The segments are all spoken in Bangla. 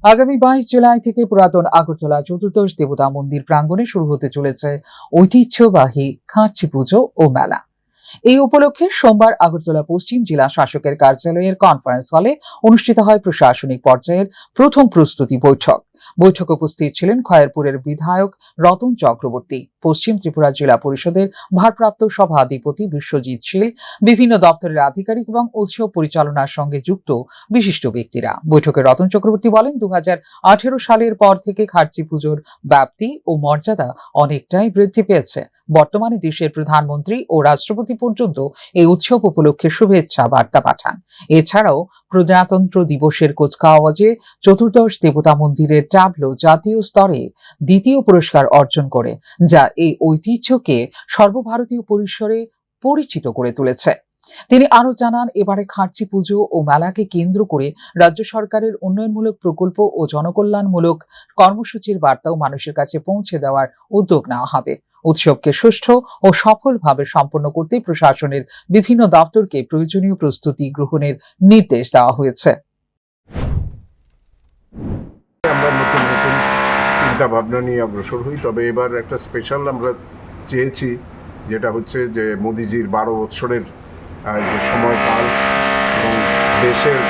আগামী 22 জুলাই থেকে পুরাতন আগরতলা চতুর্দশ দেবতা মন্দির প্রাঙ্গণে শুরু হতে চলেছে ঐতিহ্যবাহী খাঁচি পুজো ও মেলা। এই উপলক্ষে সোমবার আগরতলা পশ্চিম জেলা শাসকের কার্যালয়ের কনফারেন্স হলে অনুষ্ঠিত হয় প্রশাসনিক পর্যায়ের প্রথম প্রস্তুতি বৈঠক। বৈঠকে উপস্থিত ছিলেন খয়েরপুরের বিধায়ক রতন চক্রবর্তী, পশ্চিম ত্রিপুরা জেলা পরিষদের ভারপ্রাপ্ত সভাধিপতি বিশ্বজিৎ শীল, বিভিন্ন দপ্তরের আধিকারিক এবং উৎসব পরিচালনার সঙ্গে যুক্ত বিশিষ্ট ব্যক্তিরা। বৈঠকে রতন চক্রবর্তী বলেন, 2018 সালের পর থেকে খার্চি পুজোর ব্যাপ্তি ও মর্যাদা অনেকটাই বৃদ্ধি পেয়েছে। বর্তমানে দেশের প্রধানমন্ত্রী ও রাষ্ট্রপতি পর্যন্ত এই উৎসব উপলক্ষে শুভেচ্ছা বার্তা পাঠান। এছাড়াও প্রজাতন্ত্র দিবসের কুচকাওয়াজে চতুর্দশ দেবতা মন্দিরের ট্যাবলো জাতীয় স্তরে দ্বিতীয় পুরস্কার অর্জন করে, যা এই ঐতিহ্যকে সর্বভারতীয় পরিসরে পরিচিত করে তুলেছে। তিনি আরো জানান, এবারে খার্চি পুজো ও মেলাকে কেন্দ্র করে রাজ্য সরকারের উন্নয়নমূলক প্রকল্প ও জনকল্যাণমূলক কর্মসূচির বার্তাও মানুষের কাছে পৌঁছে দেওয়ার উদ্যোগ নেওয়া হবে। উৎসবকে সুষ্ঠু ও সফলভাবে সম্পন্ন করতে প্রশাসনের বিভিন্ন দপ্তরকে প্রয়োজনীয় প্রস্তুতি গ্রহণের নির্দেশ দেওয়া হয়েছে। আমরা নতুন নতুন চিন্তা ভাবনা নিয়ে অগ্রসর হই, তবে এবার একটা স্পেশাল আমরা চেয়েছি, যেটা হচ্ছে যে মোদিজির 12 বৎসরের যে সময়কাল এবং দেশের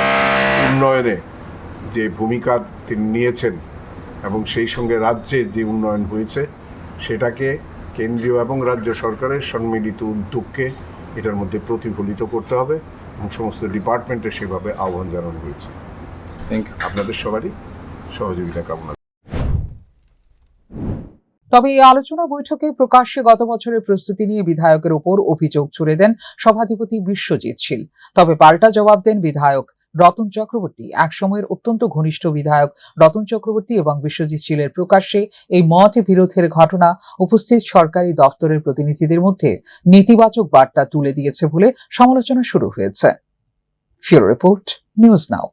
উন্নয়নে যে ভূমিকা তিনি নিয়েছেন এবং সেই সঙ্গে রাজ্যের যে উন্নয়ন হয়েছে সেটাকে কেন্দ্রীয় এবং রাজ্য সরকারের সম্মিলিত উদ্যোগকে এটার মধ্যে প্রতিফলিত করতে হবে এবং সমস্ত ডিপার্টমেন্টে সেভাবে আহ্বান জানানো হয়েছে। আপনাদের সবারই সহযোগিতা কামনা। তবে এই আলোচনা বৈঠকে প্রকাশ্যে গত বছরের প্রস্তুতি নিয়ে বিধায়কের উপর অভিযোগ ছুড়ে দেন সভাধিপতি বিশ্বজিৎ শীল। তবে পাল্টা জবাব দেন বিধায়ক রতন চক্রবর্তী। এক সময়ের অত্যন্ত ঘনিষ্ঠ বিধায়ক রতন চক্রবর্তী এবং বিশ্বজিৎ শীলের প্রকাশ্যে এই মত বিরোধের ঘটনা উপস্থিত সরকারি দপ্তরের প্রতিনিধিদের মধ্যে নেতিবাচক বার্তা তুলে দিয়েছে বলে সমালোচনা শুরু হয়েছে। ফিউরো রিপোর্ট, নিউজ নাও।